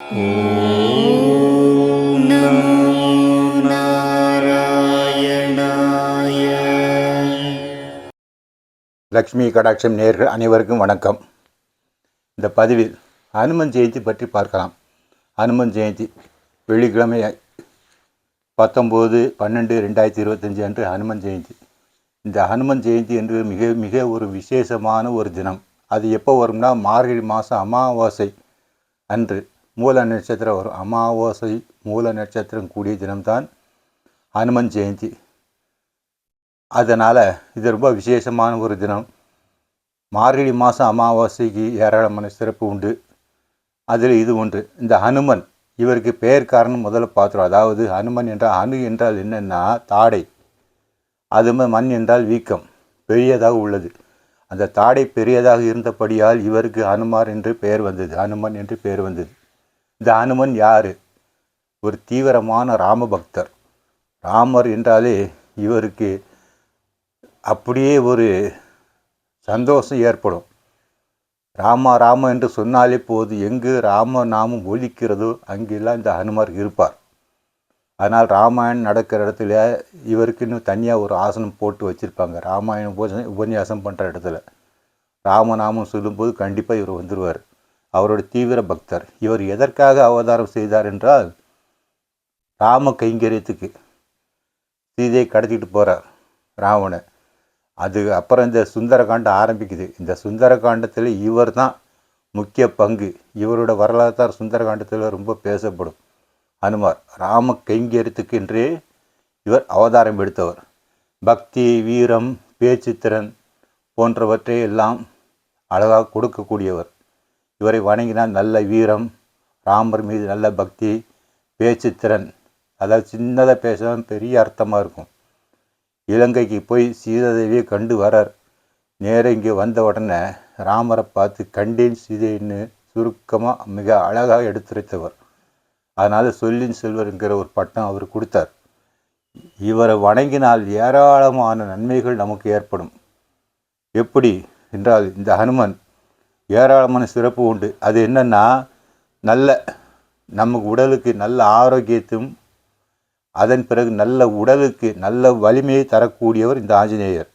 ஓம் நமோ நாராயணாய. லக்ஷ்மி கடாட்சம் நேயர்கள் அனைவருக்கும் வணக்கம். இந்த பதிவில் ஹனுமன் ஜெயந்தி பற்றி பார்க்கலாம். ஹனுமன் ஜெயந்தி வெள்ளிக்கிழமை 19/12/2025 அன்று ஹனுமன் ஜெயந்தி. இந்த ஹனுமன் ஜெயந்தி என்று மிக மிக ஒரு விசேஷமான ஒரு தினம். அது எப்போ வரும்னா மார்கழி மாதம் அமாவாசை அன்று மூல நட்சத்திரம் வரும். அமாவாசை மூல நட்சத்திரம் கூடிய தினம்தான் ஹனுமன் ஜெயந்தி. அதனால் இது ரொம்ப விசேஷமான ஒரு தினம். மார்கழி மாதம் அமாவாசைக்கு ஏராளமான சிறப்பு உண்டு. அதில் இது ஒன்று. இந்த ஹனுமன் இவருக்கு பெயர் காரணம் முதல்ல பார்த்துருவோம். அதாவது ஹனுமன் என்றால் அணு என்றால் என்னென்னா தாடை, அதுமாதிரி மண் என்றால் வீக்கம், பெரியதாக உள்ளது. அந்த தாடை பெரியதாக இருந்தபடியால் இவருக்கு ஹனுமார் என்று பெயர் வந்தது, ஹனுமன் என்று பெயர் வந்தது. இந்த ஹனுமன் யார்? ஒரு தீவிரமான ராம பக்தர். ராமர் என்றாலே இவருக்கு அப்படியே ஒரு சந்தோஷம் ஏற்படும். ராமா ராம என்று சொன்னாலே போது, எங்கு ராம நாமம் ஒலிக்கிறதோ அங்கெல்லாம் இந்த ஹனுமார் இருப்பார். அதனால் ராமாயணம் நடக்கிற இடத்துல இவருக்குன்னு தனியாக ஒரு ஆசனம் போட்டு வச்சுருப்பாங்க. ராமாயணம் உபன்யாசம் பண்ணுற இடத்துல ராமநாமம் சொல்லும்போது கண்டிப்பாக இவர் வந்துடுவார். அவரோட தீவிர பக்தர். இவர் எதற்காக அவதாரம் செய்தார் என்றால் ராம கைங்கரியத்துக்கு. சீதையை கடத்திட்டு போகிறார் ராவணன். அது அப்புறம் இந்த சுந்தரகாண்டம் ஆரம்பிக்குது. இந்த சுந்தரகாண்டத்தில் இவர் தான் முக்கிய பங்கு. இவரோட வரலாற்றார் சுந்தரகாண்டத்தில் ரொம்ப பேசப்படும். ஹனுமார் ராம கைங்கரியத்துக்கு என்றே இவர் அவதாரம் எடுத்தவர். பக்தி, வீரம், பேச்சுத்திறன் போன்றவற்றை எல்லாம் அழகாக கொடுக்கக்கூடியவர். இவரை வணங்கினால் நல்ல வீரம், ராமர் மீது நல்ல பக்தி, பேச்சுத்திறன், அதாவது சின்னதாக பேசலாம் பெரிய அர்த்தமாக இருக்கும். இலங்கைக்கு போய் சீதாதேவியை கண்டு வரார். நேராக இங்கே வந்த உடனே ராமரை பார்த்து கண்டேன் சீதைன்னு சுருக்கமாக மிக அழகாக எடுத்துரைத்தவர். அதனால் சொல்லின் செல்வர் என்கிற ஒரு பட்டம் அவர் கொடுத்தார். இவரை வணங்கினால் ஏராளமான நன்மைகள் நமக்கு ஏற்படும். எப்படி என்றால் இந்த ஹனுமன் ஏராளமான சிறப்பு உண்டு. அது என்னென்னா, நல்ல நமக்கு உடலுக்கு நல்ல ஆரோக்கியத்தையும், அதன் பிறகு நல்ல உடலுக்கு நல்ல வலிமையை தரக்கூடியவர் இந்த ஆஞ்சநேயர்.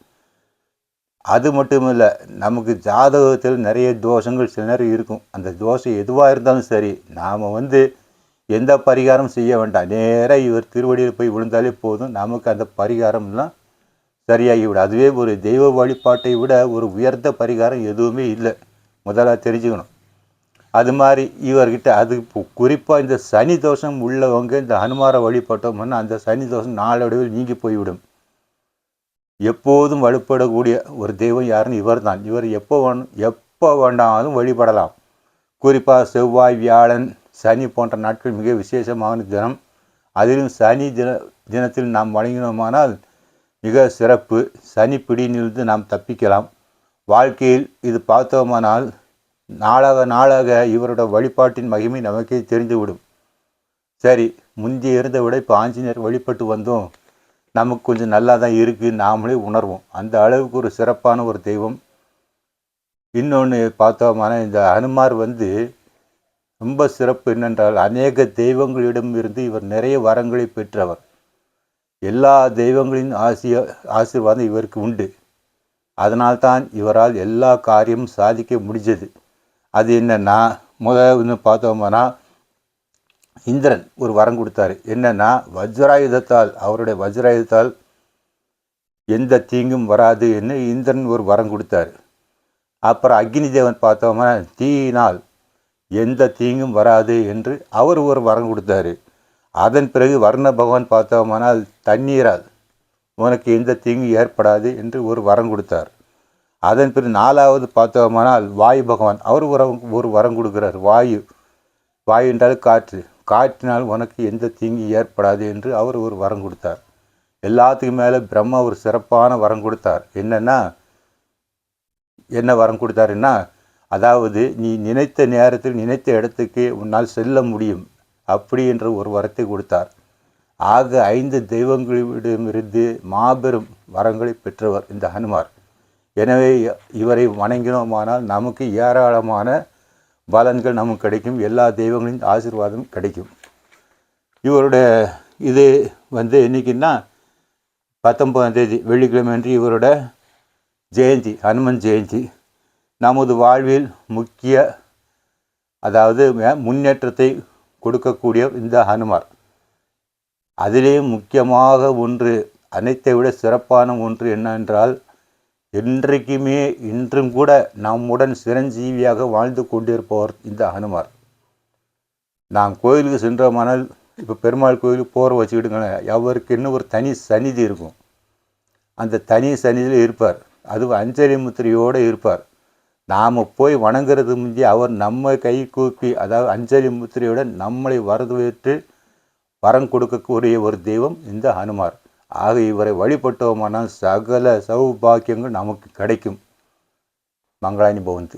அது மட்டும் இல்லை, நமக்கு ஜாதகத்தில் நிறைய தோஷங்கள் சில நேரம் இருக்கும். அந்த தோஷம் எதுவாக இருந்தாலும் சரி, நாம் எந்த பரிகாரம் செய்ய வேண்டாம். நேராக இவர் திருவடியில் போய் விழுந்தாலே போதும், நமக்கு அந்த பரிகாரம்லாம் சரியாகிவிடும். அதுவே ஒரு தெய்வ வழிபாட்டை விட ஒரு உயர்ந்த பரிகாரம் எதுவுமே இல்லை. முதலாக தெரிஞ்சுக்கணும். அது மாதிரி இவர்கிட்ட அது குறிப்பாக இந்த சனி தோஷம் உள்ளவங்க இந்த ஹனுமாரை வழிபட்டோம்னா அந்த சனி தோஷம் நாளடைவில் நீங்கி போய்விடும். எப்போதும் வழிபடக்கூடிய ஒரு தெய்வம் யாருன்னு இவர் தான். இவர் எப்போ வேண்டாலும் வழிபடலாம். குறிப்பாக செவ்வாய், வியாழன், சனி போன்ற நாட்கள் மிக விசேஷமான தினம். அதிலும் சனி தினத்தில் நாம் வணங்கினோமானால் மிக சிறப்பு. சனி பிடியிலிருந்து நாம் தப்பிக்கலாம். வாழ்க்கையில் இது பார்த்தோமானால் நாளாக இவரோட வழிபாட்டின் மகிமை நமக்கே தெரிந்துவிடும். சரி, முந்தைய இருந்த விட இப்போ ஆஞ்சநேயர் வழிபட்டு வந்தோம், நமக்கு கொஞ்சம் நல்லா தான் இருக்குது, நாமளே உணர்வோம். அந்த அளவுக்கு ஒரு சிறப்பான ஒரு தெய்வம். இன்னொன்று பார்த்தோமானால் இந்த ஹனுமார் ரொம்ப சிறப்பு என்னென்றால், அநேக தெய்வங்களிடம் இருந்து இவர் நிறைய வரங்களை பெற்றவர். எல்லா தெய்வங்களின் ஆசீர்வாதம் இவருக்கு உண்டு. அதனால்தான் இவரால் எல்லா காரியமும் சாதிக்க முடிஞ்சது. அது என்னென்னா, முதல்ல பார்த்தோம்னா இந்திரன் ஒரு வரம் கொடுத்தாரு. என்னென்னா, வஜ்ராயுதத்தால், அவருடைய வஜ்ராயுதத்தால் எந்த தீங்கும் வராது என்று இந்திரன் ஒரு வரம் கொடுத்தாரு. அப்புறம் அக்னி தேவன் பார்த்தோம்னா தீயினால் எந்த தீங்கும் வராது என்று அவர் ஒரு வரம் கொடுத்தாரு. அதன் பிறகு வர்ண பகவான் பார்த்தோம்னால் தண்ணீரால் உனக்கு எந்த தீங்கும் ஏற்படாது என்று ஒரு வரம் கொடுத்தார். அதன் பிறகு 4வது பார்த்தோமானால் வாயு பகவான் அவர் ஒரு வரம் கொடுக்குறார். வாயு என்றால் காற்று, காற்றினால் உனக்கு எந்த தீங்கு ஏற்படாது என்று அவர் ஒரு வரம் கொடுத்தார். எல்லாத்துக்கும் மேலே பிரம்மா ஒரு சிறப்பான வரம் கொடுத்தார். என்ன வரம் கொடுத்தாருன்னா, அதாவது நீ நினைத்த நேரத்தில் நினைத்த இடத்துக்கு உன்னால் செல்ல முடியும் அப்படி என்ற ஒரு வரத்தை கொடுத்தார். ஆக 5 தெய்வங்களிடமிருந்து மாபெரும் வரங்களை பெற்றவர் இந்த ஹனுமார். எனவே இவரை வணங்கினோமானால் நமக்கு ஏராளமான பலன்கள் நமக்கு கிடைக்கும், எல்லா தெய்வங்களின் ஆசீர்வாதமும் கிடைக்கும். இவருடைய இது என்றைக்குன்னா 19ஆம் தேதி வெள்ளிக்கிழமை அன்று இவரோட ஜெயந்தி, ஹனுமன் ஜெயந்தி. நமது வாழ்வில் முக்கிய முன்னேற்றத்தை கொடுக்கக்கூடிய இந்த ஹனுமார். அதிலேயும் முக்கியமாக ஒன்று, அனைத்தை விட சிறப்பான ஒன்று என்னவென்றால், என்றைக்குமே இன்றும் கூட நம்முடன் சிரஞ்சீவியாக வாழ்ந்து கொண்டிருப்பவர் இந்த ஹனுமார். நாம் கோயிலுக்கு சென்றோமானால், இப்போ பெருமாள் கோயிலுக்கு போகிற வச்சுக்கிட்டுங்களேன், அவருக்கு இன்னும் ஒரு தனி சந்நிதி இருக்கும். அந்த தனி சந்நிதியில் இருப்பார். அது அஞ்சலி முத்திரையோடு இருப்பார். நாம் போய் வணங்குறது முந்தி அவர் நம்ம கை கூப்பி, அஞ்சலி முத்திரையோடு நம்மளை வரவேற்று வரம் கொடுக்கக்கூடிய ஒரு தெய்வம் இந்த ஹனுமார். ஆக இவரை வழிபட்டோமானால் சகல சௌபாக்கியங்கள் நமக்கு கிடைக்கும். மங்களானி பவந்து.